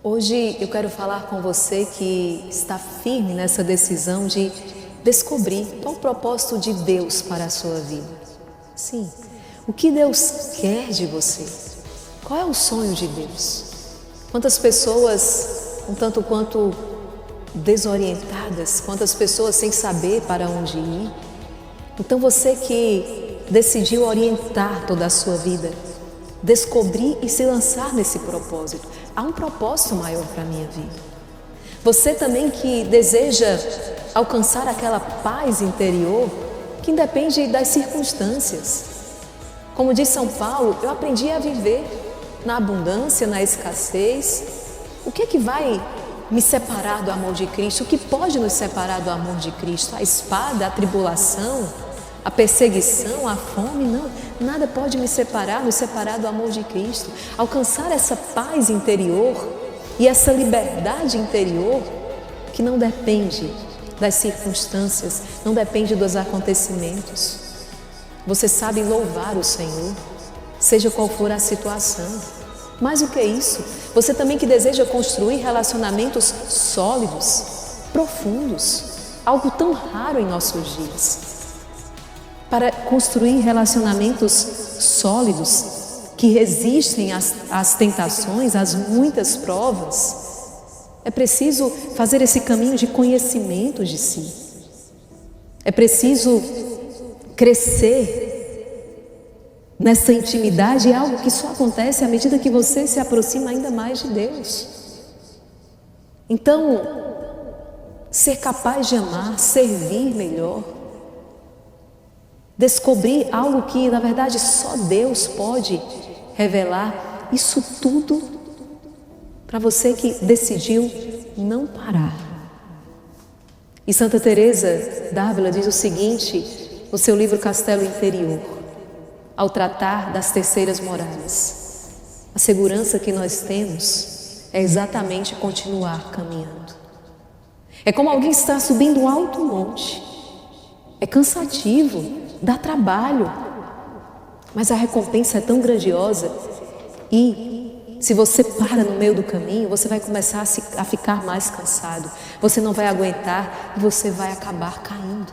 Hoje eu quero falar com você que está firme nessa decisão de descobrir qual o propósito de Deus para a sua vida. Sim, o que Deus quer de você? Qual é o sonho de Deus? Quantas pessoas, um tanto quanto desorientadas, quantas pessoas sem saber para onde ir? Então você que decidiu orientar toda a sua vida, descobrir e se lançar nesse propósito. Há um propósito maior para a minha vida. Você também que deseja alcançar aquela paz interior que independe das circunstâncias. Como diz São Paulo, eu aprendi a viver na abundância, na escassez. O que é que vai me separar do amor de Cristo? O que pode nos separar do amor de Cristo? A espada, a tribulação, a perseguição, a fome? Não, nada pode me separar do amor de Cristo. Alcançar essa paz interior e essa liberdade interior que não depende das circunstâncias, não depende dos acontecimentos. Você sabe louvar o Senhor, seja qual for a situação. Mais do que isso, você também que deseja construir relacionamentos sólidos, profundos, algo tão raro em nossos dias. Para construir relacionamentos sólidos que resistem às tentações, às muitas provas, é preciso fazer esse caminho de conhecimento de si. É preciso crescer nessa intimidade, é algo que só acontece à medida que você se aproxima ainda mais de Deus. Então, ser capaz de amar, servir melhor, descobrir algo que, na verdade, só Deus pode revelar, isso tudo para você que decidiu não parar. E Santa Teresa d'Ávila diz o seguinte, no seu livro Castelo Interior, ao tratar das terceiras moradas: a segurança que nós temos é exatamente continuar caminhando. É como alguém estar subindo um alto monte. É cansativo, dá trabalho, mas a recompensa é tão grandiosa e se você para no meio do caminho, você vai começar a ficar mais cansado, você não vai aguentar e você vai acabar caindo.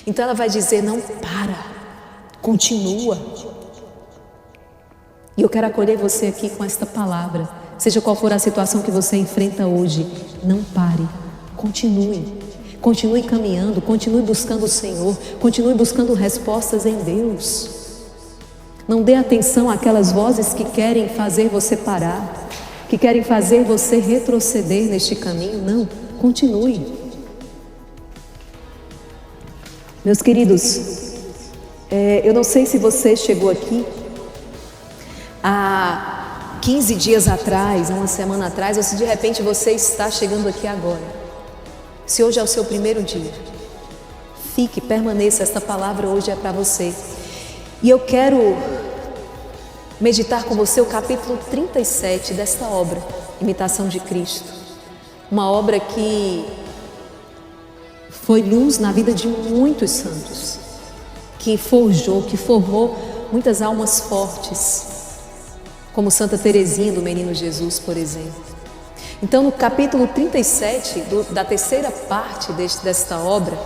Então ela vai dizer: não para, continua. E eu quero acolher você aqui com esta palavra, seja qual for a situação que você enfrenta hoje, não pare, continue. Continue caminhando, continue buscando o Senhor, continue buscando respostas em Deus. Não dê atenção àquelas vozes que querem fazer você parar, que querem fazer você retroceder neste caminho. Não, continue. Meus queridos, eu não sei se você chegou aqui há 15 dias atrás, uma semana atrás, ou se de repente você está chegando aqui agora. Se hoje é o seu primeiro dia, fique, permaneça, esta palavra hoje é para você. E eu quero meditar com você o capítulo 37 desta obra, Imitação de Cristo. Uma obra que foi luz na vida de muitos santos, que forjou, que formou muitas almas fortes, como Santa Teresinha do Menino Jesus, por exemplo. Então, no capítulo 37, da terceira parte desta obra,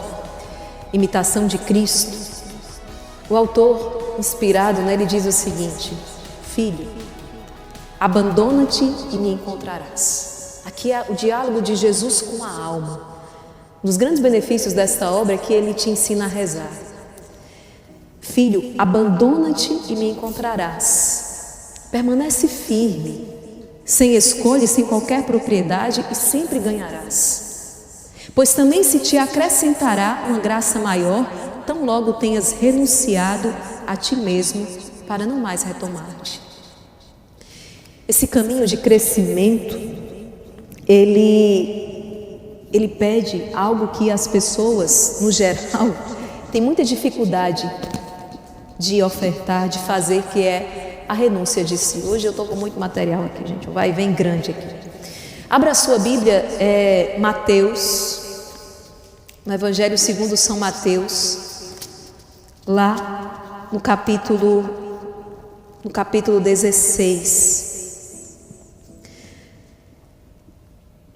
Imitação de Cristo, o autor, inspirado, ele diz o seguinte: filho, abandona-te e me encontrarás. Aqui é o diálogo de Jesus com a alma. Um dos grandes benefícios desta obra é que ele te ensina a rezar. Filho, abandona-te e me encontrarás. Permanece firme, sem escolha e sem qualquer propriedade, e sempre ganharás. Pois também se te acrescentará uma graça maior, tão logo tenhas renunciado a ti mesmo para não mais retomar-te. Esse caminho de crescimento, ele pede algo que as pessoas, no geral, têm muita dificuldade de ofertar, de fazer, que é a renúncia de si. Hoje eu estou com muito material aqui, gente, vai e vem grande aqui. Abra a sua Bíblia, Mateus, no Evangelho segundo São Mateus, lá no capítulo 16.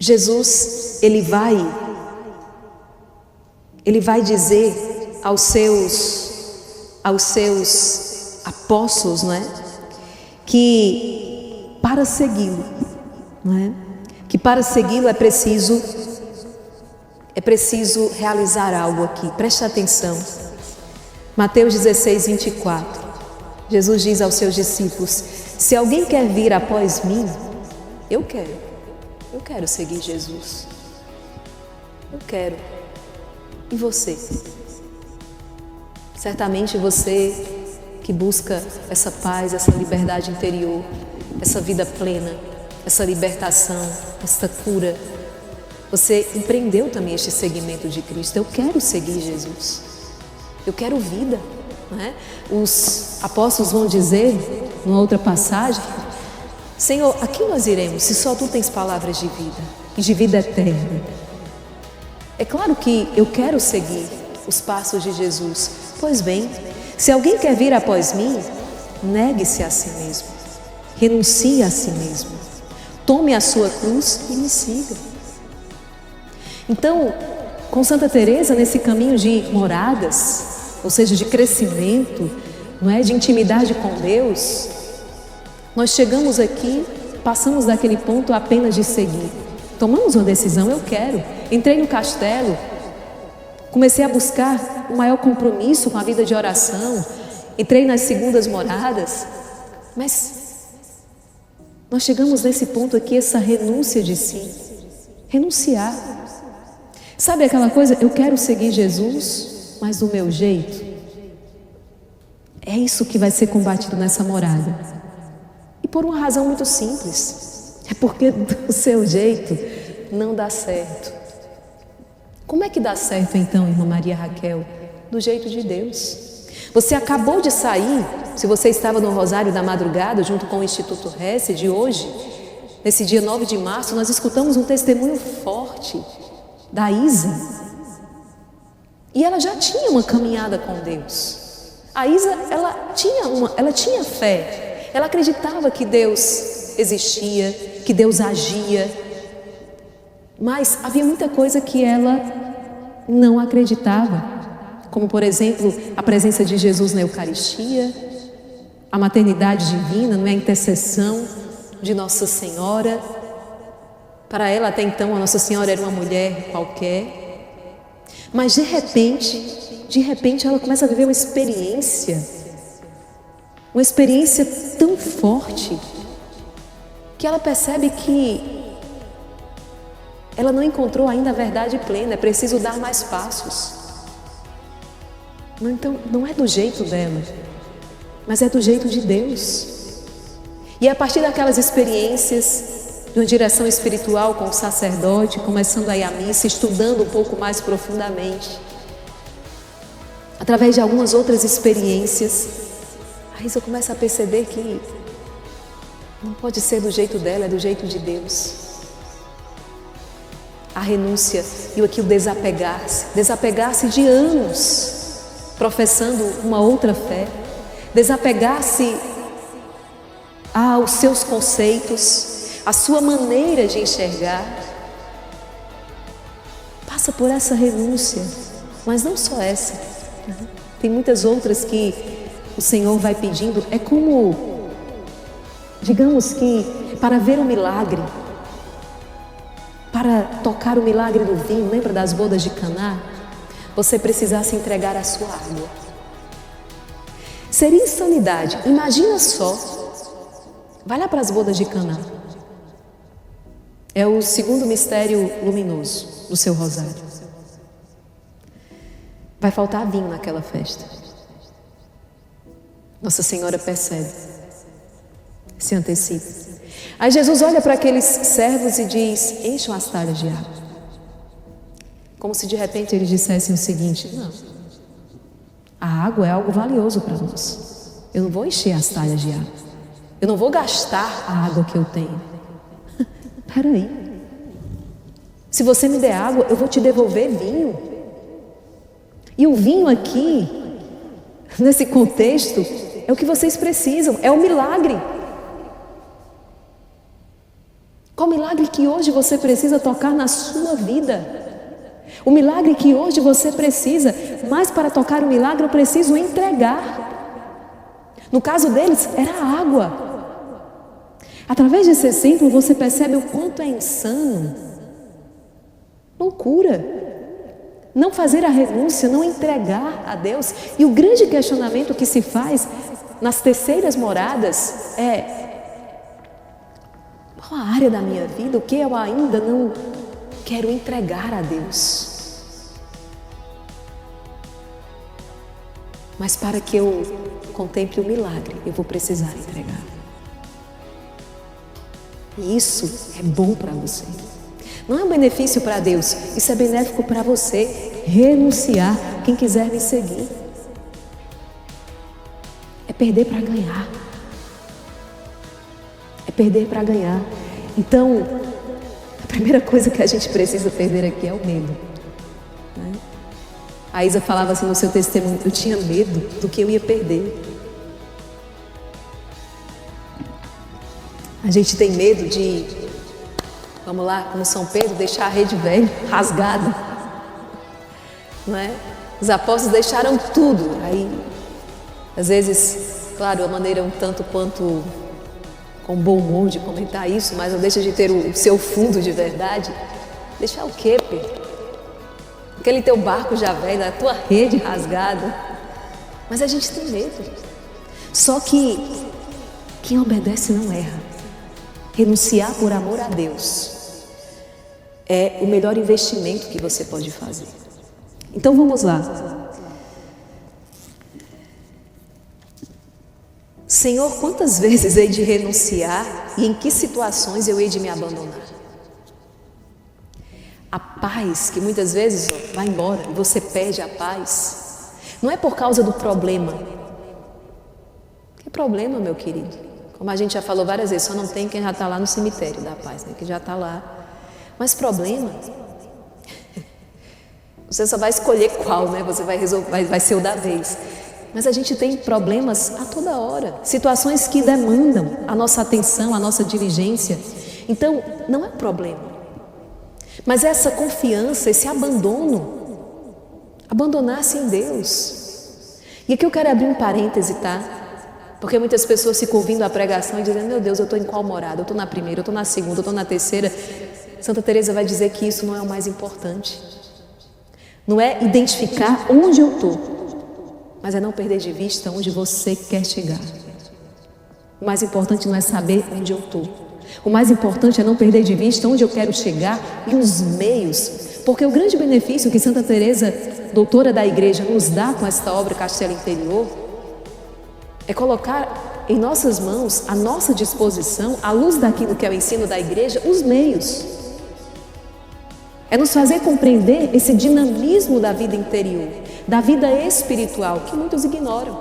Jesus, ele vai dizer aos seus apóstolos, não é? Que para segui-lo, não é? Que para segui-lo é preciso realizar algo aqui. Preste atenção. Mateus 16, 24. Jesus diz aos seus discípulos: se alguém quer vir após mim, eu quero seguir Jesus. Eu quero. E você? Certamente você que busca essa paz, essa liberdade interior, essa vida plena, essa libertação, essa cura, você empreendeu também este seguimento de Cristo. Eu quero seguir Jesus. Eu quero vida, não é? Os apóstolos vão dizer, numa outra passagem: Senhor, a quem nós iremos se só Tu tens palavras de vida e de vida eterna? É claro que eu quero seguir os passos de Jesus. Pois bem, se alguém quer vir após mim, negue-se a si mesmo, renuncie a si mesmo, tome a sua cruz e me siga. Então, com Santa Teresa, nesse caminho de moradas, ou seja, de crescimento, não é, de intimidade com Deus, nós chegamos aqui, passamos daquele ponto apenas de seguir. Tomamos uma decisão: eu quero. Entrei no castelo, comecei a buscar um maior compromisso com a vida de oração, entrei nas segundas moradas, mas nós chegamos nesse ponto aqui, essa renúncia de si, renunciar. Sabe aquela coisa, eu quero seguir Jesus, mas do meu jeito? É isso que vai ser combatido nessa morada. E por uma razão muito simples, é porque do seu jeito não dá certo. Como é que dá certo então, irmã Maria Raquel? Do jeito de Deus. Você acabou de sair, se você estava no Rosário da Madrugada, junto com o Instituto Hesse de hoje, nesse dia 9 de março, nós escutamos um testemunho forte da Isa. E ela já tinha uma caminhada com Deus. A Isa, ela tinha fé. Ela acreditava que Deus existia, que Deus agia. Mas havia muita coisa que ela não acreditava, como por exemplo a presença de Jesus na Eucaristia, a maternidade divina, não é, a intercessão de Nossa Senhora. Para ela até então a Nossa Senhora era uma mulher qualquer, mas de repente ela começa a viver uma experiência tão forte, que ela percebe que ela não encontrou ainda a verdade plena, é preciso dar mais passos. Então, não é do jeito dela, mas é do jeito de Deus. E a partir daquelas experiências, de uma direção espiritual com o sacerdote, começando a ir à missa, estudando um pouco mais profundamente, através de algumas outras experiências, a Isa começa a perceber que não pode ser do jeito dela, é do jeito de Deus. A renúncia e aquilo desapegar-se de anos professando uma outra fé, desapegar-se aos seus conceitos, à sua maneira de enxergar. Passa por essa renúncia, mas não só essa, tem muitas outras que o Senhor vai pedindo. É como, digamos que para ver o milagre, para tocar o milagre do vinho, lembra das bodas de Caná? Você precisasse entregar a sua água. Seria insanidade. Imagina só, vai lá para as bodas de Caná. É o segundo mistério luminoso do seu rosário. Vai faltar vinho naquela festa. Nossa Senhora percebe, se antecipa. Aí Jesus olha para aqueles servos e diz: encham as talhas de água. Como se de repente eles dissessem o seguinte: não, a água é algo valioso para nós. Eu não vou encher as talhas de água. Eu não vou gastar a água que eu tenho. Peraí. Se você me der água, eu vou te devolver vinho. E o vinho aqui, nesse contexto, é o que vocês precisam, é o milagre. Qual milagre que hoje você precisa tocar na sua vida? O milagre que hoje você precisa, mas para tocar o milagre eu preciso entregar. No caso deles, era a água. Através desse exemplo você percebe o quanto é insano, loucura, não fazer a renúncia, não entregar a Deus. E o grande questionamento que se faz nas terceiras moradas é: qual a área da minha vida, o que eu ainda não quero entregar a Deus? Mas para que eu contemple o milagre, eu vou precisar entregar. E isso é bom para você. Não é um benefício para Deus, isso é benéfico para você. Renunciar, quem quiser me seguir. É perder para ganhar. É perder para ganhar. Então, a primeira coisa que a gente precisa perder aqui é o medo. Né? A Isa falava assim no seu testemunho: eu tinha medo do que eu ia perder. A gente tem medo de, vamos lá, como São Pedro, deixar a rede velha rasgada, não é? Os apóstolos deixaram tudo. Aí, às vezes, claro, a maneira um tanto quanto com bom humor de comentar isso, mas não deixa de ter o seu fundo de verdade. Deixar o quê, Pedro? Aquele teu barco já velho, a tua rede rasgada. Mas a gente tem medo. Só que quem obedece não erra. Renunciar por amor a Deus é o melhor investimento que você pode fazer. Então vamos lá. Senhor, quantas vezes hei de renunciar e em que situações eu hei de me abandonar? A paz que muitas vezes vai embora e você perde a paz, não é por causa do problema. Que problema, meu querido? Como a gente já falou várias vezes, só não tem quem já está lá no cemitério da paz, né? Que já está lá. Mas problema, você só vai escolher qual, né? Você vai resolver, vai ser o da vez. Mas a gente tem problemas a toda hora, situações que demandam a nossa atenção, a nossa diligência. Então, não é problema. Mas essa confiança, esse abandono, abandonar-se em Deus. E aqui eu quero abrir um parêntese, tá? Porque muitas pessoas ficam ouvindo a pregação e dizendo: meu Deus, eu estou em qual morada? Eu estou na primeira, eu estou na segunda, eu estou na terceira. Santa Teresa vai dizer que isso não é o mais importante. Não é identificar onde eu estou, mas é não perder de vista onde você quer chegar. O mais importante não é saber onde eu estou. O mais importante é não perder de vista onde eu quero chegar e os meios. Porque o grande benefício que Santa Teresa, doutora da Igreja, nos dá com esta obra Castelo Interior é colocar em nossas mãos, à nossa disposição, à luz daquilo que é o ensino da Igreja, os meios. É nos fazer compreender esse dinamismo da vida interior, da vida espiritual, que muitos ignoram.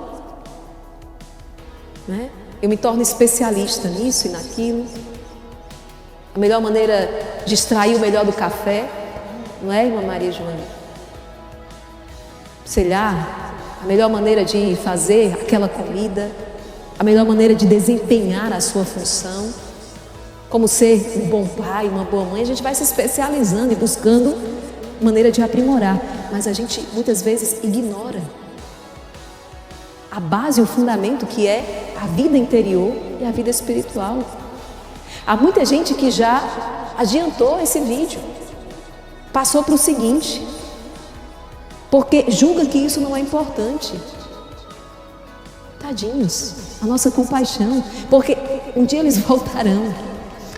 Né? Eu me torno especialista nisso e naquilo. A melhor maneira de extrair o melhor do café, não é, irmã Maria Joana? Sei lá, a melhor maneira de fazer aquela comida, a melhor maneira de desempenhar a sua função, como ser um bom pai, uma boa mãe. A gente vai se especializando e buscando maneira de aprimorar, mas a gente muitas vezes ignora a base, o fundamento que é a vida interior e a vida espiritual. Há muita gente que já adiantou esse vídeo, passou para o seguinte, porque julga que isso não é importante. Tadinhos, a nossa compaixão, porque um dia eles voltarão,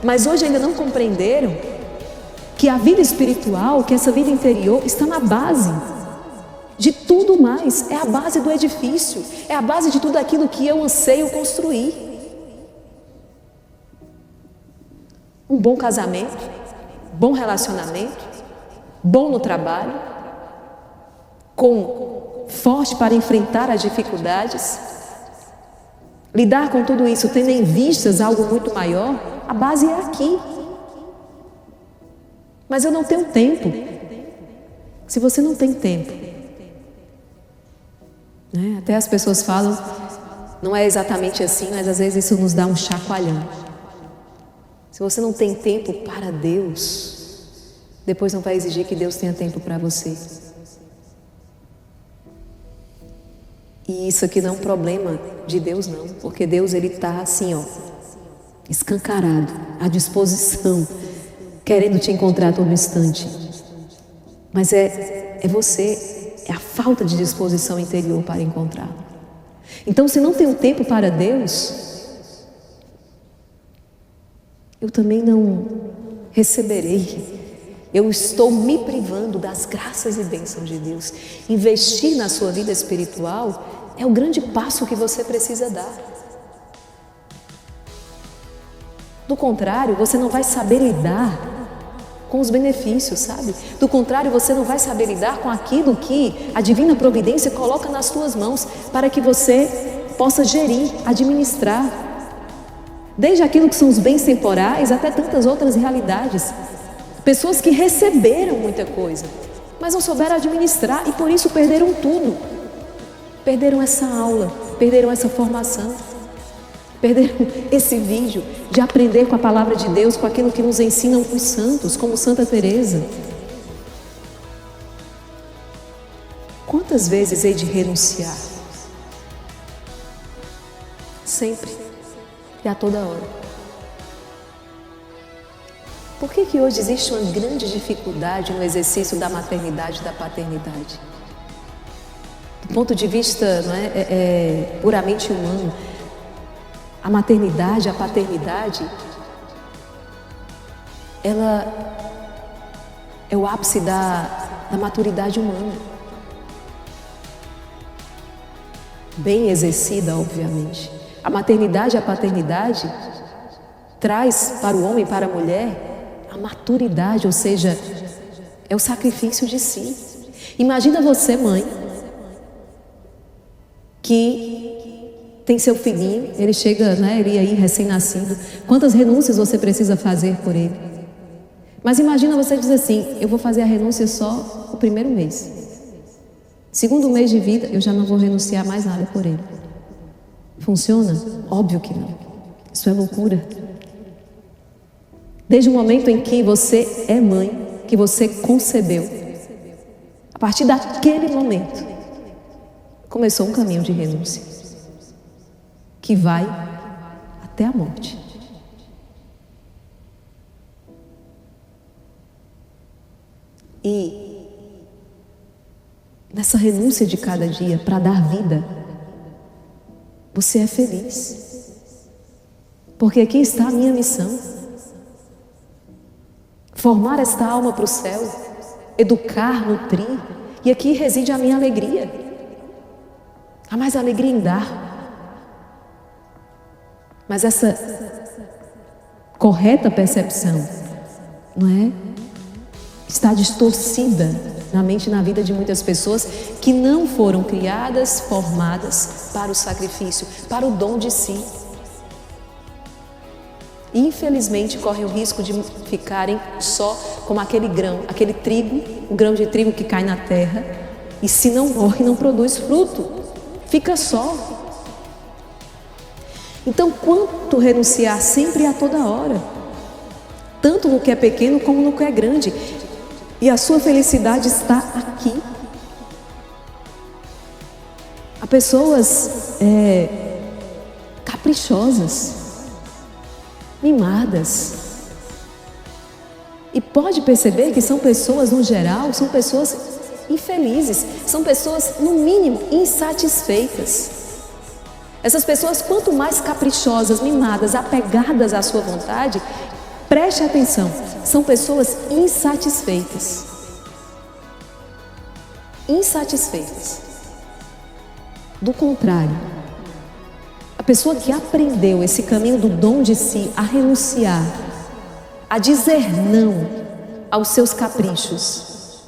mas hoje ainda não compreenderam que a vida espiritual, que essa vida interior está na base de tudo mais, é a base do edifício, é a base de tudo aquilo que eu anseio construir. Um bom casamento, bom relacionamento, bom no trabalho, forte para enfrentar as dificuldades, lidar com tudo isso tendo em vistas algo muito maior, a base é aqui. Mas eu não tenho tempo. Se você não tem tempo, né? Até as pessoas falam, não é exatamente assim, mas às vezes isso nos dá um chacoalhão. Se você não tem tempo para Deus, depois não vai exigir que Deus tenha tempo para você. E isso aqui não é um problema de Deus não, porque Deus ele está assim, ó, escancarado, à disposição, querendo te encontrar a todo instante. Mas é você, é a falta de disposição interior para encontrá-lo. Então, se não tenho tempo para Deus, eu também não receberei. Eu estou me privando das graças e bênçãos de Deus. Investir na sua vida espiritual é o grande passo que você precisa dar. Do contrário, você não vai saber lidar com os benefícios, sabe? Do contrário, você não vai saber lidar com aquilo que a divina providência coloca nas suas mãos para que você possa gerir, administrar. Desde aquilo que são os bens temporais até tantas outras realidades. Pessoas que receberam muita coisa, mas não souberam administrar e por isso perderam tudo. Perderam essa aula, perderam essa formação, perderam esse vídeo de aprender com a palavra de Deus, com aquilo que nos ensinam os santos, como Santa Teresa. Quantas vezes hei de renunciar? Sempre e a toda hora. Por que hoje existe uma grande dificuldade no exercício da maternidade e da paternidade? Do ponto de vista puramente humano, a maternidade, a paternidade, ela é o ápice da maturidade humana. Bem exercida, obviamente. A maternidade e a paternidade traz para o homem e para a mulher a maturidade, ou seja, é o sacrifício de si. Imagina você, mãe, que tem seu filhinho, ele chega, ele aí recém-nascido. Quantas renúncias você precisa fazer por ele? Mas imagina você dizer assim, eu vou fazer a renúncia só o primeiro mês. Segundo mês de vida, eu já não vou renunciar mais nada por ele. Funciona? Óbvio que não. Isso é loucura. Desde o momento em que você é mãe, que você concebeu, a partir daquele momento, começou um caminho de renúncia, que vai até a morte. E nessa renúncia de cada dia para dar vida, você é feliz. Porque aqui está a minha missão. Formar esta alma para o céu, educar, nutrir, e aqui reside a minha alegria. Há mais alegria em dar. Mas essa correta percepção, não é? Está distorcida na mente e na vida de muitas pessoas que não foram criadas, formadas para o sacrifício, para o dom de si. Infelizmente correm o risco de ficarem só como aquele grão, aquele trigo, o grão de trigo que cai na terra e se não morre não produz fruto, fica só. Então quanto renunciar sempre e a toda hora, tanto no que é pequeno como no que é grande, e a sua felicidade está aqui. Há pessoas caprichosas, mimadas. E pode perceber que são pessoas, no geral, são pessoas infelizes, são pessoas, no mínimo, insatisfeitas. Essas pessoas, quanto mais caprichosas, mimadas, apegadas à sua vontade, preste atenção, são pessoas insatisfeitas. Insatisfeitas. Do contrário, a pessoa que aprendeu esse caminho do dom de si, a renunciar, a dizer não aos seus caprichos,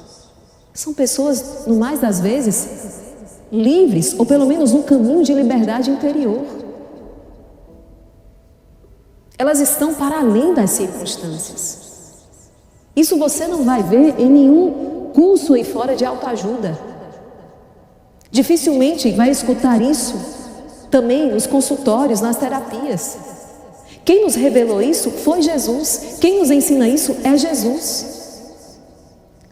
são pessoas, no mais das vezes, livres, ou pelo menos um caminho de liberdade interior. Elas estão para além das circunstâncias. Isso você não vai ver em nenhum curso aí fora de autoajuda. Dificilmente vai escutar isso também nos consultórios, nas terapias. Quem nos revelou isso foi Jesus. Quem nos ensina isso é Jesus.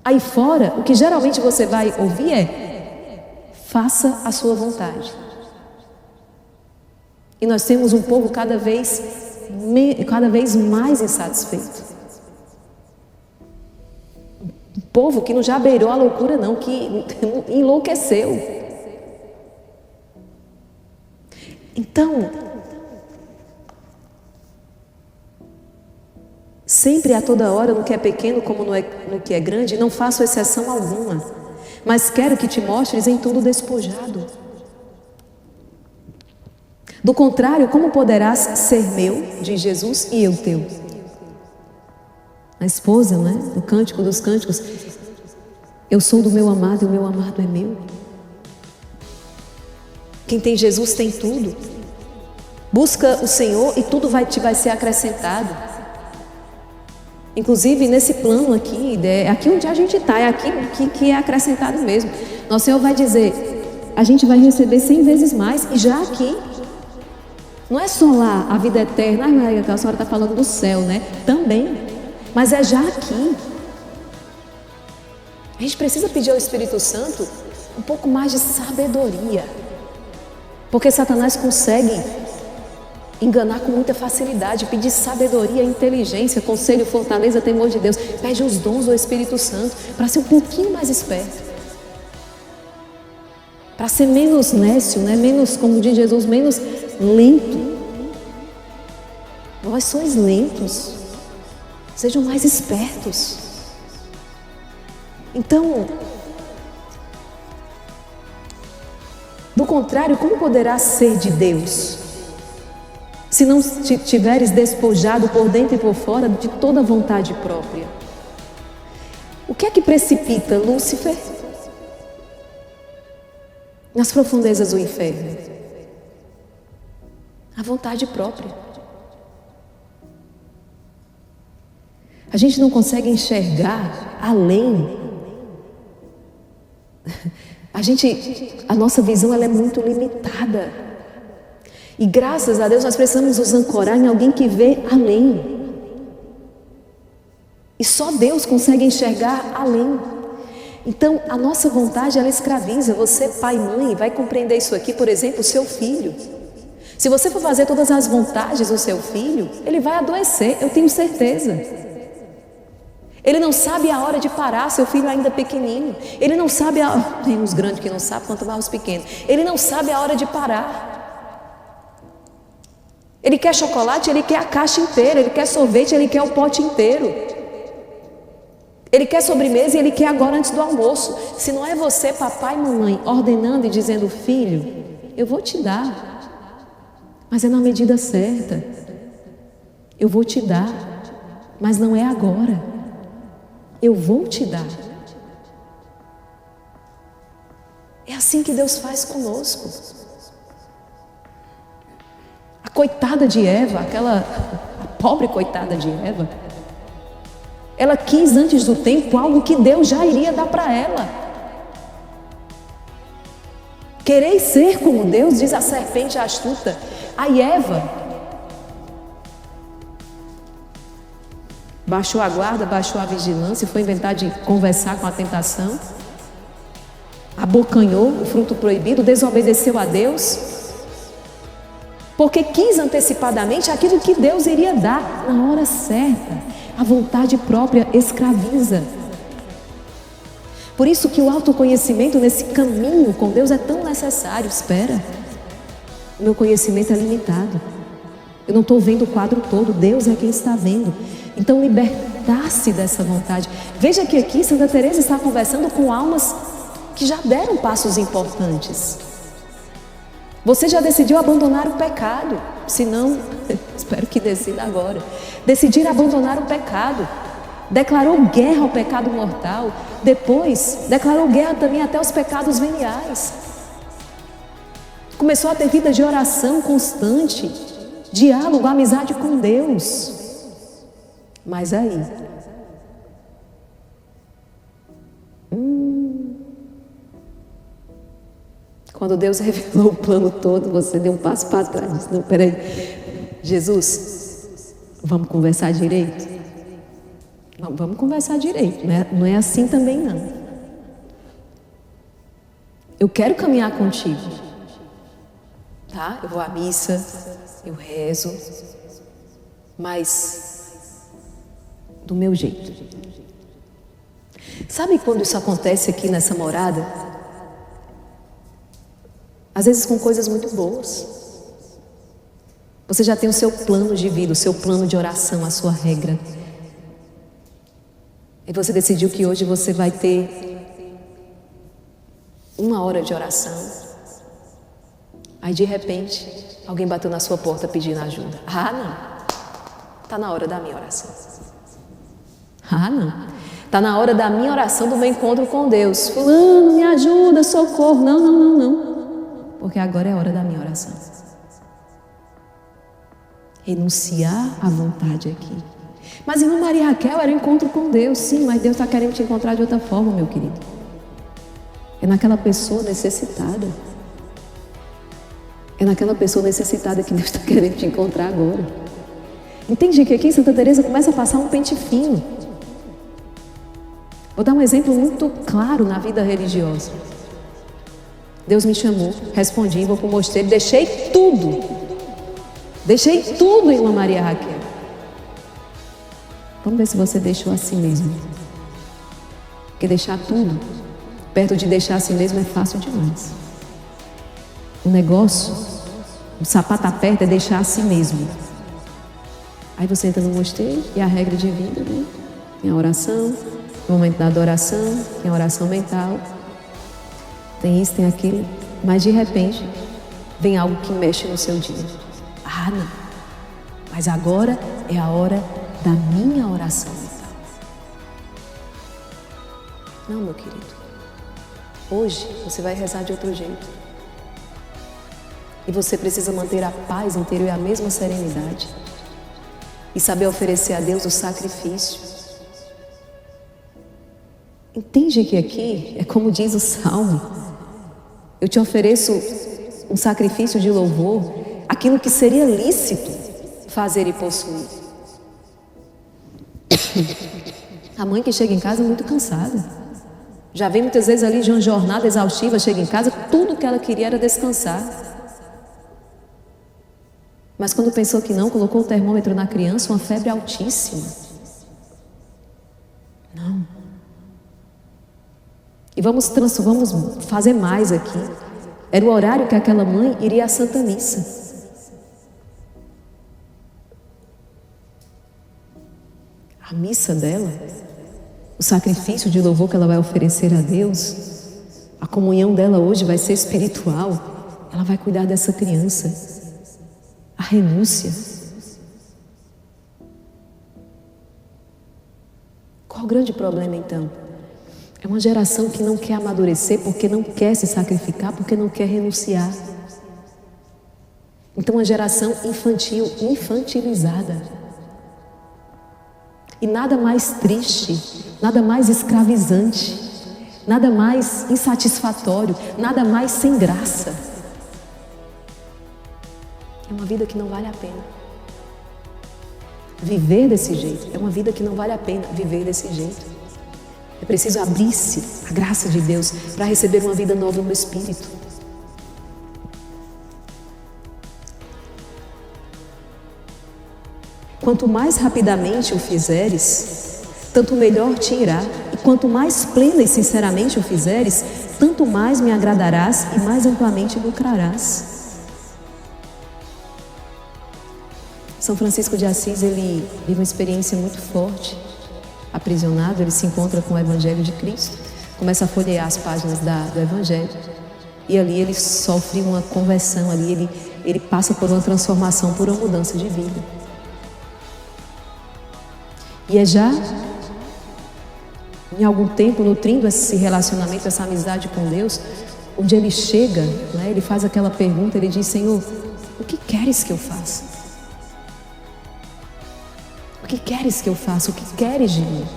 Aí fora, o que geralmente você vai ouvir é: faça a sua vontade. E nós temos um povo cada vez mais insatisfeito. Um povo que não já beirou a loucura não, que enlouqueceu. Então, sempre a toda hora, no que é pequeno como no que é grande, não faço exceção alguma, mas quero que te mostres em tudo despojado. Do contrário, como poderás ser meu, diz Jesus, e eu teu? A esposa, né? O cântico dos cânticos: eu sou do meu amado e o meu amado é meu. Quem tem Jesus tem tudo. Busca o Senhor e tudo vai ser acrescentado. Inclusive nesse plano aqui, é aqui onde a gente está, é aqui que é acrescentado mesmo. Nosso Senhor vai dizer: a gente vai receber 100 vezes mais, e já aqui. Não é só lá a vida eterna. A senhora está falando do céu, né? Também. Mas é já aqui. A gente precisa pedir ao Espírito Santo um pouco mais de sabedoria. Porque Satanás consegue enganar com muita facilidade. Pedir sabedoria, inteligência, conselho, fortaleza, temor de Deus. Pede os dons do Espírito Santo para ser um pouquinho mais esperto. Para ser menos nécio, né? Menos, como diz Jesus, menos lento. Vós sois lentos. Sejam mais espertos. Então, do contrário, como poderás ser de Deus, se não te tiveres despojado por dentro e por fora de toda vontade própria? O que é que precipita Lúcifer nas profundezas do inferno? A vontade própria. A gente não consegue enxergar além. A nossa visão ela é muito limitada. E graças a Deus nós precisamos nos ancorar em alguém que vê além. E só Deus consegue enxergar além. Então a nossa vontade ela escraviza. Você, pai e mãe, vai compreender isso aqui, por exemplo, o seu filho. Se você for fazer todas as vontades do seu filho, ele vai adoecer, eu tenho certeza. Ele não sabe a hora de parar, seu filho ainda pequenino. Ele não sabe tem uns grandes que não sabem, quanto mais os pequenos. Ele não sabe a hora de parar. Ele quer chocolate, ele quer a caixa inteira. Ele quer sorvete, ele quer o pote inteiro. Ele quer sobremesa e ele quer agora antes do almoço. Se não é você, papai e mamãe, ordenando e dizendo: filho, eu vou te dar, mas é na medida certa. Eu vou te dar, mas não é agora. Eu vou te dar. É assim que Deus faz conosco. A coitada de Eva, a pobre coitada de Eva, ela quis antes do tempo algo que Deus já iria dar para ela. Quereis ser como Deus, diz a serpente astuta. Aí Eva baixou a guarda, baixou a vigilância, foi inventar de conversar com a tentação, abocanhou o fruto proibido, desobedeceu a Deus, porque quis antecipadamente aquilo que Deus iria dar na hora certa. A vontade própria escraviza. Por isso que o autoconhecimento nesse caminho com Deus é tão necessário. Espera, o meu conhecimento é limitado. Eu não estou vendo o quadro todo, Deus é quem está vendo. Então libertar-se dessa vontade. Veja que aqui Santa Teresa está conversando com almas que já deram passos importantes. Você já decidiu abandonar o pecado. Se não, espero que decida agora. Decidir abandonar o pecado. Declarou guerra ao pecado mortal. Depois, declarou guerra também até aos pecados veniais. Começou a ter vida de oração constante, diálogo, amizade com Deus. Mas aí, quando Deus revelou o plano todo, você deu um passo para trás. Não, peraí. Jesus, Vamos conversar direito? Vamos conversar direito, não é assim também não. Eu quero caminhar contigo, tá? Eu vou à missa, eu rezo, mas do meu jeito. Sabe quando isso acontece aqui nessa morada? Às vezes com coisas muito boas. Você já tem o seu plano de vida, o seu plano de oração, a sua regra. E você decidiu que hoje você vai ter 1 hora de oração. Aí de repente, alguém bateu na sua porta pedindo ajuda. Ah, não. Está na hora da minha oração. Ah, não. Está na hora da minha oração, do meu encontro com Deus. Fulano, me ajuda, socorro. Não, não, não, não. Porque agora é a hora da minha oração. Renunciar à vontade aqui. Mas irmã Maria Raquel era encontro com Deus. Sim, mas Deus está querendo te encontrar de outra forma, meu querido. É naquela pessoa necessitada. É naquela pessoa necessitada que Deus está querendo te encontrar agora. Entende que aqui em Santa Teresa começa a passar um pente fino. Vou dar um exemplo muito claro na vida religiosa. Deus me chamou, respondi, vou para o mosteiro, deixei tudo. Deixei tudo, irmã Maria Raquel. Vamos ver se você deixou assim mesmo. Porque deixar tudo, perto de deixar assim mesmo, é fácil demais. O negócio, o sapato aperta é deixar assim mesmo. Aí você entra no mosteiro e a regra de vida, né? Tem a oração, no momento da adoração, tem a oração mental, tem isso, tem aquilo, mas de repente vem algo que mexe no seu dia. Ah, não, mas agora é a hora da minha oração mental. Não, meu querido, hoje você vai rezar de outro jeito. E você precisa manter a paz interior e a mesma serenidade. E saber oferecer a Deus o sacrifício. Entende que aqui é como diz o Salmo. Eu te ofereço um sacrifício de louvor, aquilo que seria lícito fazer e possuir. A mãe que chega em casa muito cansada. Já vem muitas vezes ali de uma jornada exaustiva, chega em casa, tudo que ela queria era descansar. Mas quando pensou que não, colocou o termômetro na criança, uma febre altíssima. Não. E vamos fazer mais aqui. Era o horário que aquela mãe iria à Santa Missa. A missa dela, o sacrifício de louvor que ela vai oferecer a Deus, a comunhão dela hoje vai ser espiritual. Ela vai cuidar dessa criança. A renúncia. Qual o grande problema então? É uma geração que não quer amadurecer porque não quer se sacrificar, porque não quer renunciar. Então uma geração infantil, infantilizada. E nada mais triste, nada mais escravizante, nada mais insatisfatório, nada mais sem graça. É uma vida que não vale a pena. Viver desse jeito é uma vida que não vale a pena viver desse jeito. É preciso abrir-se à graça de Deus para receber uma vida nova no Espírito. Quanto mais rapidamente o fizeres, tanto melhor te irá. E quanto mais plena e sinceramente o fizeres, tanto mais me agradarás e mais amplamente lucrarás. São Francisco de Assis, ele vive uma experiência muito forte. Aprisionado, ele se encontra com o Evangelho de Cristo, começa a folhear as páginas do Evangelho. E ali ele sofre uma conversão, ali ele passa por uma transformação, por uma mudança de vida. E é já em algum tempo, nutrindo esse relacionamento, essa amizade com Deus, onde ele chega, né, ele faz aquela pergunta, ele diz: Senhor, o que queres que eu faça? O que queres que eu faça? O que queres de mim?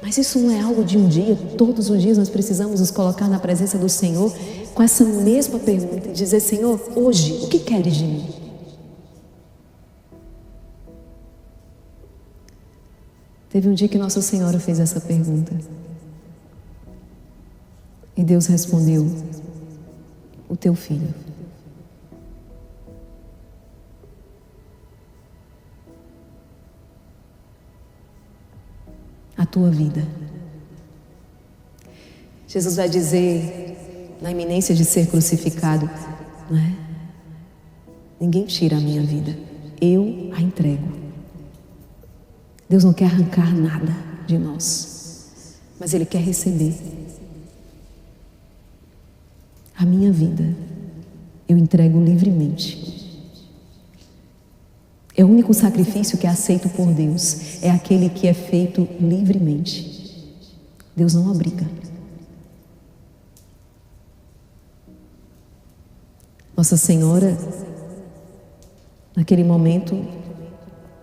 Mas isso não é algo de um dia. Todos os dias nós precisamos nos colocar na presença do Senhor com essa mesma pergunta e dizer: Senhor, hoje, o que queres de mim? Teve um dia que Nossa Senhora fez essa pergunta e Deus respondeu: o teu filho. A tua vida. Jesus vai dizer, na iminência de ser crucificado, não é? Ninguém tira a minha vida, eu a entrego. Deus não quer arrancar nada de nós, mas Ele quer receber. A minha vida, eu entrego livremente. É o único sacrifício que é aceito por Deus, é aquele que é feito livremente. Deus não obriga. Nossa Senhora, naquele momento,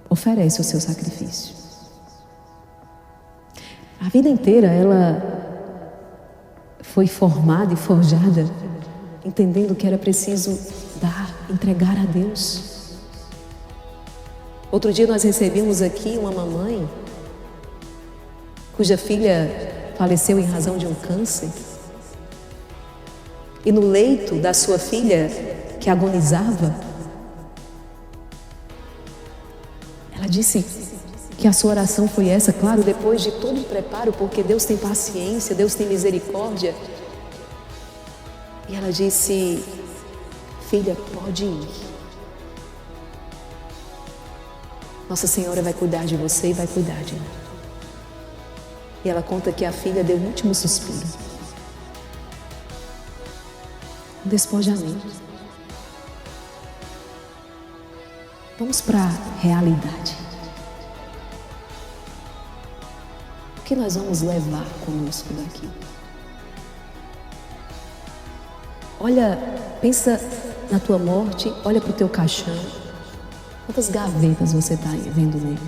oferece o seu sacrifício. A vida inteira ela foi formada e forjada, entendendo que era preciso dar, entregar a Deus. Outro dia nós recebemos aqui uma mamãe cuja filha faleceu em razão de um câncer. E no leito da sua filha, que agonizava, ela disse que a sua oração foi essa, claro, depois de todo o preparo, porque Deus tem paciência, Deus tem misericórdia. E ela disse: filha, pode ir. Nossa Senhora vai cuidar de você e vai cuidar de mim. E ela conta que a filha deu o último suspiro. Um despojamento. Vamos para a realidade. O que nós vamos levar conosco daqui? Olha, pensa na tua morte, olha para o teu caixão. Quantas gavetas você está vendo nele?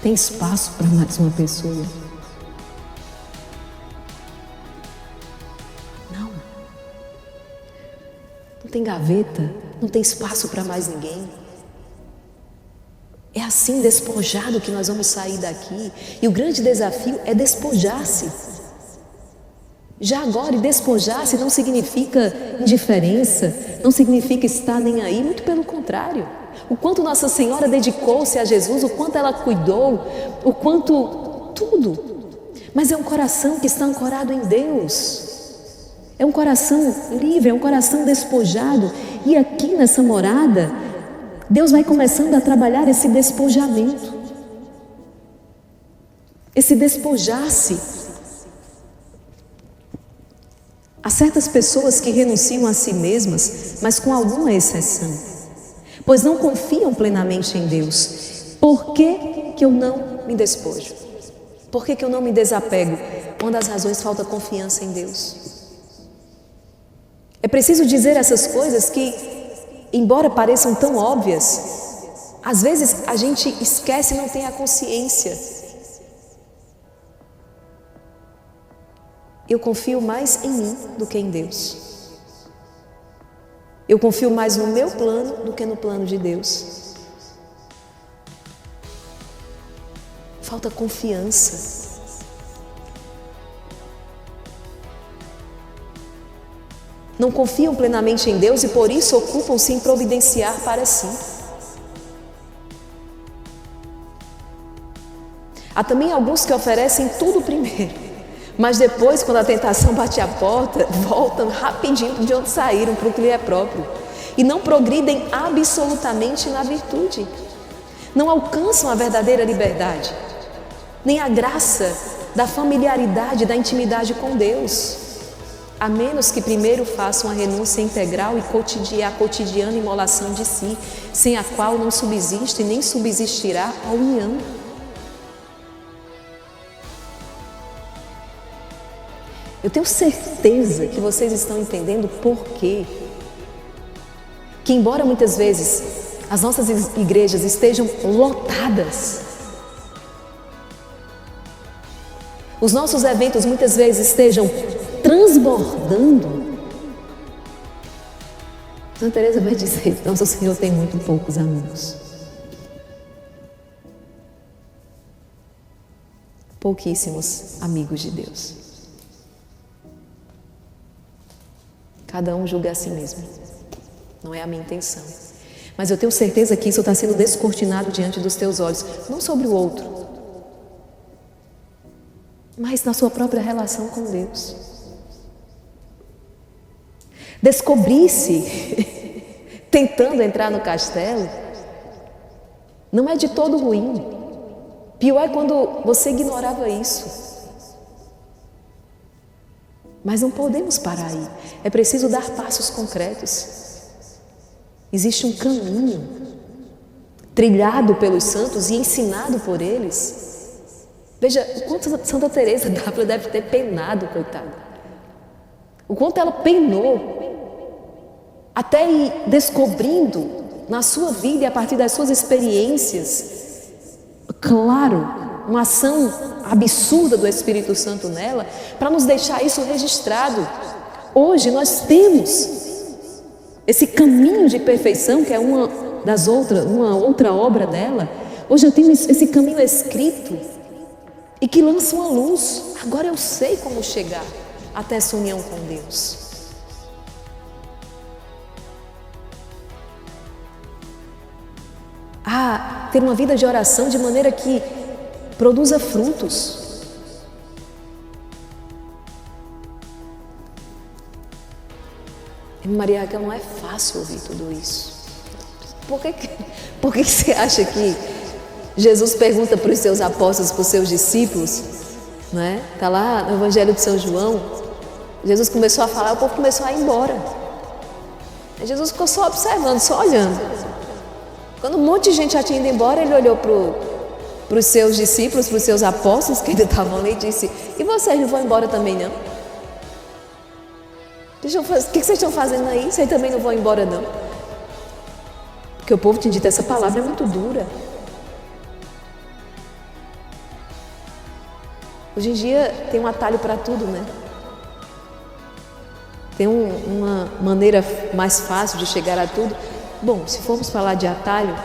Tem espaço para mais uma pessoa? Não. Não tem gaveta, não tem espaço para mais ninguém. É assim, despojado, que nós vamos sair daqui. E o grande desafio é despojar-se. Já agora, e despojar-se não significa indiferença, não significa estar nem aí, muito pelo contrário. O quanto Nossa Senhora dedicou-se a Jesus, o quanto ela cuidou, o quanto tudo. Mas é um coração que está ancorado em Deus. É um coração livre, é um coração despojado. E aqui nessa morada, Deus vai começando a trabalhar esse despojamento. Esse despojar-se. Há certas pessoas que renunciam a si mesmas, mas com alguma exceção, pois não confiam plenamente em Deus. Por que eu não me despojo? Por que eu não me desapego? Uma das razões, falta confiança em Deus. É preciso dizer essas coisas que, embora pareçam tão óbvias, às vezes a gente esquece e não tem a consciência. Eu confio mais em mim do que em Deus. Eu confio mais no meu plano do que no plano de Deus. Falta confiança. Não confiam plenamente em Deus e por isso ocupam-se em providenciar para si. Há também alguns que oferecem tudo primeiro. Mas depois, quando a tentação bate a porta, voltam rapidinho de onde saíram para o que lhe é próprio. E não progridem absolutamente na virtude. Não alcançam a verdadeira liberdade, nem a graça da familiaridade, da intimidade com Deus. A menos que primeiro façam a renúncia integral e a cotidiana imolação de si, sem a qual não subsiste nem subsistirá a união. Eu tenho certeza que vocês estão entendendo por quê. Que embora muitas vezes as nossas igrejas estejam lotadas, os nossos eventos muitas vezes estejam transbordando, Santa Teresa vai dizer: nosso Senhor tem muito poucos amigos. Pouquíssimos amigos de Deus. Cada um julga a si mesmo. Não é a minha intenção. Mas eu tenho certeza que isso está sendo descortinado diante dos teus olhos. Não sobre o outro, mas na sua própria relação com Deus. Descobrir-se tentando entrar no castelo não é de todo ruim. Pior é quando você ignorava isso. Mas não podemos parar aí. É preciso dar passos concretos. Existe um caminho trilhado pelos santos e ensinado por eles. Veja o quanto Santa Teresa d'Ávila deve ter penado, coitada. O quanto ela penou até ir descobrindo na sua vida e a partir das suas experiências, claro, uma ação absurda do Espírito Santo nela, para nos deixar isso registrado. Hoje nós temos esse caminho de perfeição, que é uma outra obra dela. Hoje eu tenho esse caminho escrito e que lança uma luz. Agora eu sei como chegar até essa união com Deus. Ter uma vida de oração de maneira que produza frutos. Maria Raquel, não é fácil ouvir tudo isso. Por que você acha que Jesus pergunta para os seus apóstolos, para os seus discípulos, né? Está lá no Evangelho de São João, Jesus começou a falar, o povo começou a ir embora. Aí Jesus ficou só observando, só olhando. Quando um monte de gente já tinha ido embora, ele olhou para os seus discípulos, para os seus apóstolos que ainda estavam ali e disse: e vocês não vão embora também não? O que vocês estão fazendo aí? Vocês também não vão embora não? Porque o povo tinha dito: essa palavra é muito dura. Hoje em dia tem um atalho para tudo, né? Tem uma maneira mais fácil de chegar a tudo. Bom, se formos falar de atalho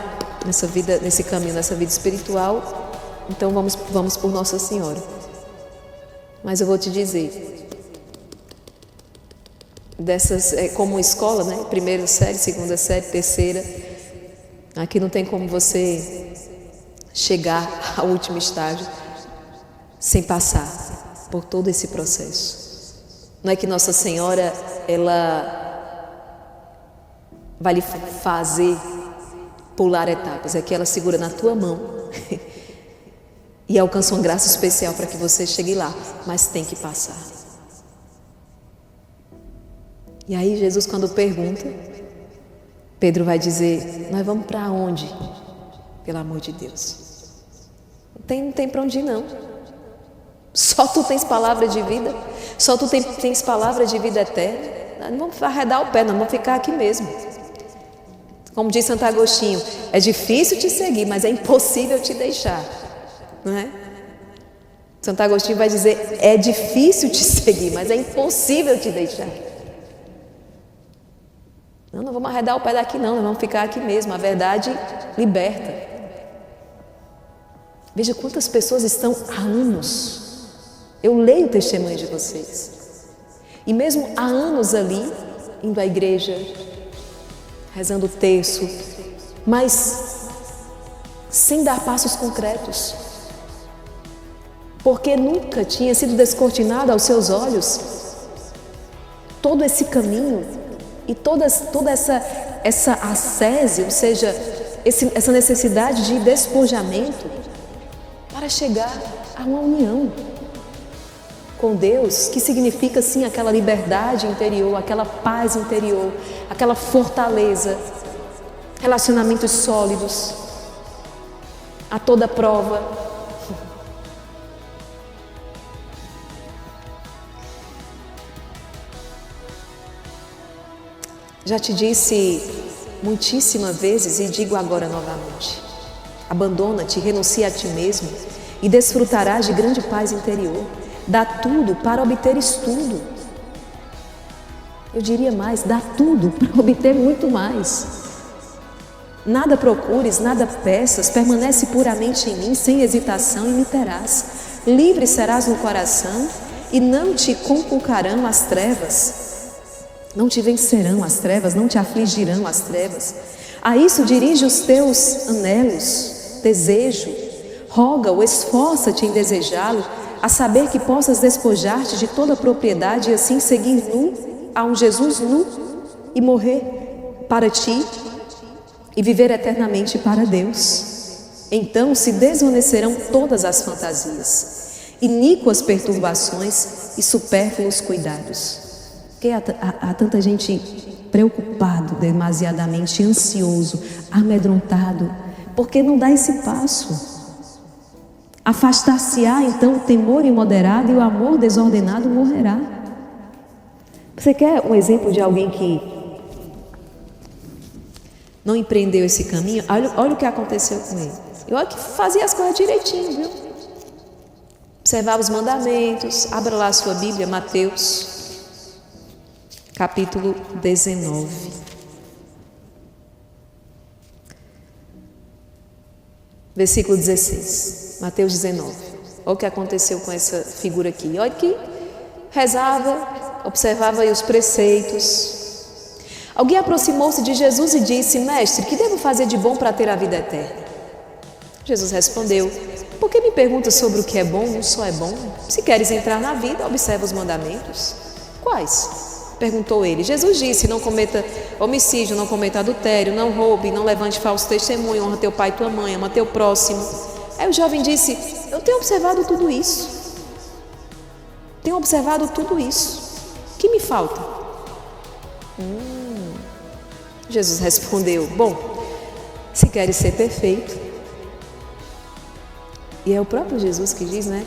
nessa vida, nesse caminho, nessa vida espiritual, então vamos por Nossa Senhora. Mas eu vou te dizer, dessas, como escola, né? Primeira série, segunda série, terceira, aqui não tem como você chegar ao último estágio sem passar por todo esse processo. Não é que Nossa Senhora, ela vai lhe fazer pular etapas, é que ela segura na tua mão e alcança uma graça especial para que você chegue lá, mas tem que passar. E aí Jesus, quando pergunta, Pedro vai dizer: nós vamos para onde? Pelo amor de Deus. Não tem para onde ir não. Só tu tens palavra de vida, só tu tens palavra de vida eterna. Nós não vamos arredar o pé, nós vamos ficar aqui mesmo. Como diz Santo Agostinho, é difícil te seguir, mas é impossível te deixar, não é? Santo Agostinho vai dizer: é difícil te seguir, mas é impossível te deixar. Não vamos arredar o pé daqui não, nós vamos ficar aqui mesmo. A verdade liberta. Veja quantas pessoas estão há anos. Eu leio o testemunho de vocês. E mesmo há anos ali, indo à igreja, rezando o terço, mas sem dar passos concretos. Porque nunca tinha sido descortinado aos seus olhos todo esse caminho e toda essa ascese, ou seja, essa necessidade de despojamento para chegar a uma união com Deus, que significa sim aquela liberdade interior, aquela paz interior, aquela fortaleza, relacionamentos sólidos, a toda prova. Já te disse muitíssimas vezes e digo agora novamente: abandona-te, renuncia a ti mesmo e desfrutarás de grande paz interior. dá tudo para obteres tudo. Eu diria mais, dá tudo para obter muito mais. Nada procures, nada peças, permanece puramente em mim, sem hesitação, e me terás. Livre serás no coração, e não te conculcarão as trevas. Não te vencerão as trevas, não te afligirão as trevas. A isso dirige os teus anelos, desejo. Roga-o, esforça-te em desejá-lo, a saber que possas despojar-te de toda a propriedade e assim seguir nu a um Jesus nu e morrer para ti e viver eternamente para Deus. Então se desvanecerão todas as fantasias, iníquas perturbações e supérfluos cuidados. Porque há tanta gente preocupado, demasiadamente ansioso, amedrontado, porque não dá esse passo. Afastar-se-á então o temor imoderado e o amor desordenado morrerá. Você quer um exemplo de alguém que não empreendeu esse caminho? Olha o que aconteceu com ele. Eu olha que fazia as coisas direitinho, viu? Observava os mandamentos. Abra lá a sua Bíblia, Mateus capítulo 19. Versículo 16. Mateus 19. Olha o que aconteceu com essa figura aqui. Olha que rezava, observava aí os preceitos. Alguém aproximou-se de Jesus e disse: Mestre, que devo fazer de bom para ter a vida eterna? Jesus respondeu: Por que me perguntas sobre o que é bom? Um só é bom. Se queres entrar na vida, observa os mandamentos. Quais? Perguntou ele. Jesus disse: Não cometa homicídio, não cometa adultério, não roube, não levante falso testemunho, honra teu pai e tua mãe, ama teu próximo. Aí o jovem disse: Eu tenho observado tudo isso. Tenho observado tudo isso. O que me falta? Jesus respondeu: Bom, se queres ser perfeito, e é o próprio Jesus que diz, né?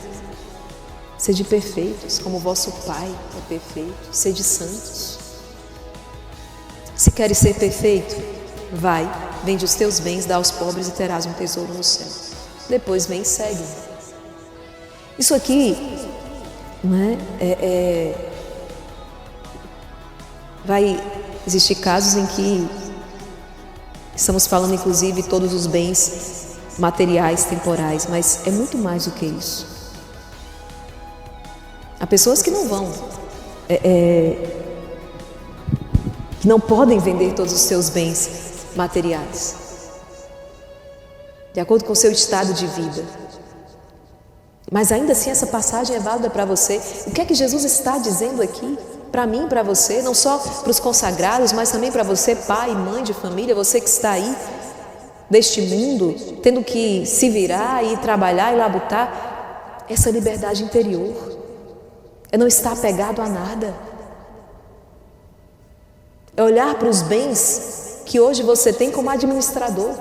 Sede perfeitos, como vosso Pai é perfeito. Sede santos. Se queres ser perfeito, vai, vende os teus bens, dá aos pobres e terás um tesouro no céu. Depois vem e segue. Isso aqui, não é? Vai existir casos em que estamos falando, inclusive, todos os bens materiais, temporais, mas é muito mais do que isso. Há pessoas que não vão, que não podem vender todos os seus bens materiais, de acordo com o seu estado de vida. Mas ainda assim essa passagem é válida para você. O que é que Jesus está dizendo aqui? Para mim e para você, não só para os consagrados, mas também para você, pai e mãe de família, você que está aí, deste mundo, tendo que se virar e trabalhar e labutar, essa liberdade interior. É não estar apegado a nada. É olhar para os bens que hoje você tem como administrador.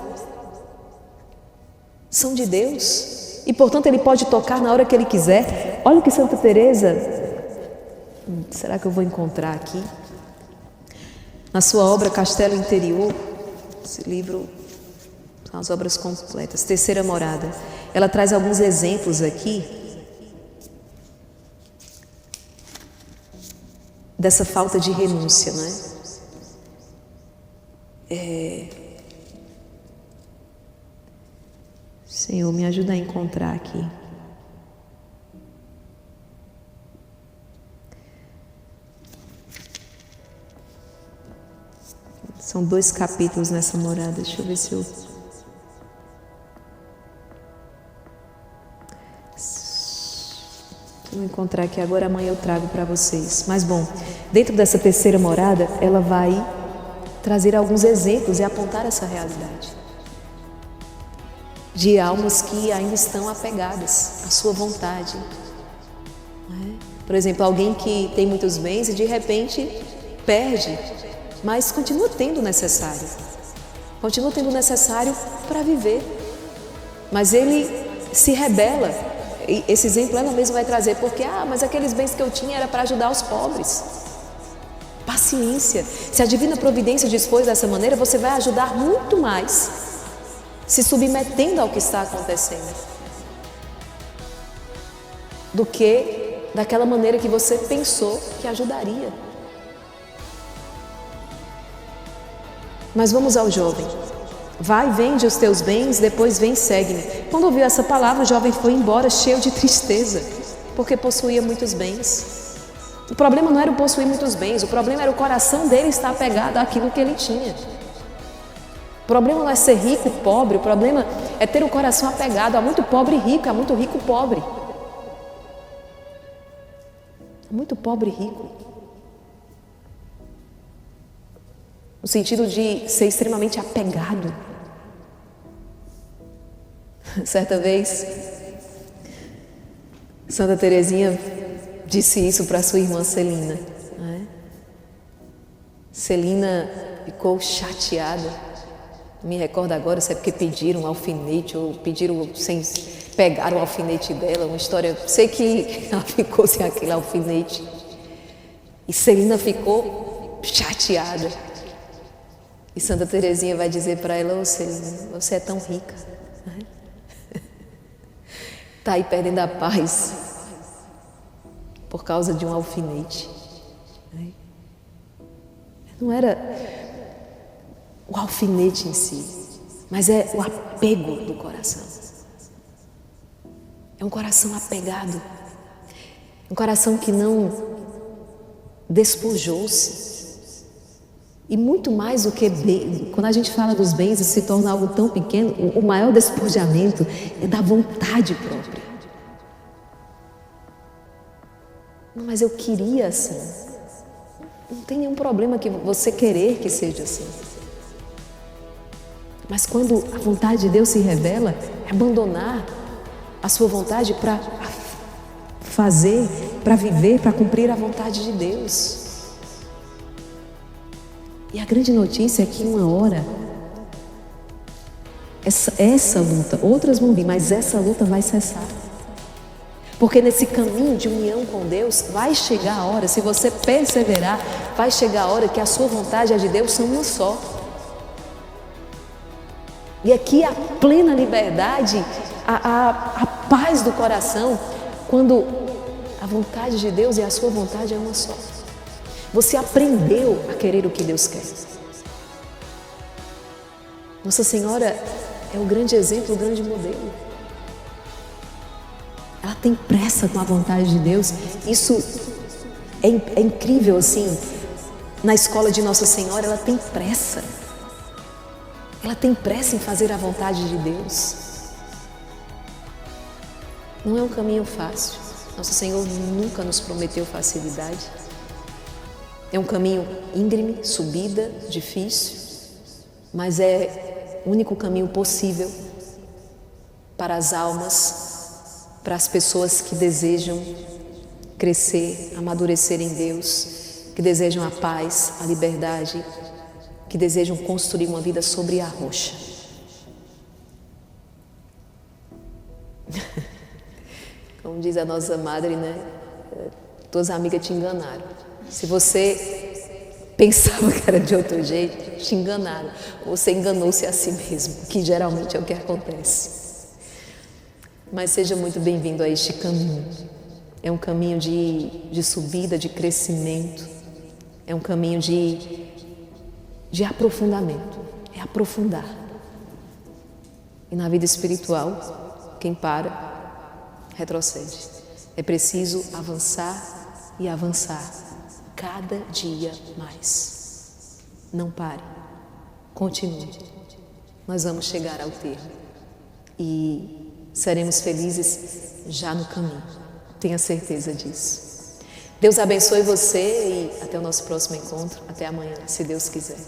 São de Deus. E, portanto, Ele pode tocar na hora que Ele quiser. Olha o que Santa Teresa... Será que eu vou encontrar aqui? Na sua obra Castelo Interior, esse livro são as obras completas, Terceira Morada. Ela traz alguns exemplos aqui dessa falta de renúncia, não é? Senhor, me ajuda a encontrar aqui. São 2 capítulos nessa morada. Deixa eu ver se eu... Vou encontrar aqui agora, amanhã eu trago para vocês. Mas bom, dentro dessa terceira morada, ela vai trazer alguns exemplos e apontar essa realidade de almas que ainda estão apegadas à sua vontade. Por exemplo, alguém que tem muitos bens e de repente perde, mas continua tendo o necessário. Continua tendo o necessário para viver. Mas ele se rebela. E esse exemplo ela mesma vai trazer, porque, mas aqueles bens que eu tinha era para ajudar os pobres. Paciência. Se a divina providência dispôs dessa maneira, você vai ajudar muito mais, se submetendo ao que está acontecendo, do que daquela maneira que você pensou que ajudaria. Mas vamos ao jovem. Vai, vende os teus bens, depois vem, segue-me. Quando ouviu essa palavra, o jovem foi embora cheio de tristeza, porque possuía muitos bens. O problema não era o possuir muitos bens, o problema era o coração dele estar apegado àquilo que ele tinha. O problema não é ser rico, pobre, o problema é ter o coração apegado a muito pobre e rico, a muito rico, pobre. Muito pobre e rico. No sentido de ser extremamente apegado. Certa vez, Santa Teresinha disse isso para sua irmã Celina. Né? Celina ficou chateada. Me recordo agora se é porque pediram um alfinete ou pediram sem pegar o alfinete dela, uma história. Sei que ela ficou sem aquele alfinete. E Celina ficou chateada. E Santa Teresinha vai dizer para ela: ô Celina, você é tão rica. Está aí perdendo a paz por causa de um alfinete. Não era o alfinete em si, mas é o apego do coração. É um coração apegado, um coração que não despojou-se. E muito mais do que bem, quando a gente fala dos bens, isso se torna algo tão pequeno, o maior despojamento é da vontade própria. Não, mas eu queria assim. Não tem nenhum problema que você querer que seja assim. Mas quando a vontade de Deus se revela, é abandonar a sua vontade para fazer, para viver, para cumprir a vontade de Deus. E a grande notícia é que uma hora, essa luta, outras vão vir, mas essa luta vai cessar. Porque nesse caminho de união com Deus, vai chegar a hora, se você perseverar, vai chegar a hora que a sua vontade e a de Deus são uma só. E aqui a plena liberdade, a paz do coração, quando a vontade de Deus e a sua vontade é uma só. Você aprendeu a querer o que Deus quer. Nossa Senhora é o grande exemplo, o grande modelo. Ela tem pressa com a vontade de Deus. Isso é incrível assim. Na escola de Nossa Senhora, ela tem pressa. Ela tem pressa em fazer a vontade de Deus. Não é um caminho fácil. Nosso Senhor nunca nos prometeu facilidade. É um caminho íngreme, subida, difícil, mas é o único caminho possível para as almas, para as pessoas que desejam crescer, amadurecer em Deus, que desejam a paz, a liberdade, que desejam construir uma vida sobre a rocha. Como diz a nossa madre, né? Tuas amigas te enganaram. Se você pensava que era de outro jeito, te enganaram. Você enganou-se a si mesmo, que geralmente é o que acontece. Mas seja muito bem-vindo a este caminho. É um caminho de subida, de crescimento. É um caminho de aprofundamento. É aprofundar. E na vida espiritual, quem para, retrocede. É preciso avançar e avançar. Cada dia mais. Não pare. Continue. Nós vamos chegar ao termo. E seremos felizes já no caminho. Tenha certeza disso. Deus abençoe você e até o nosso próximo encontro. Até amanhã, se Deus quiser.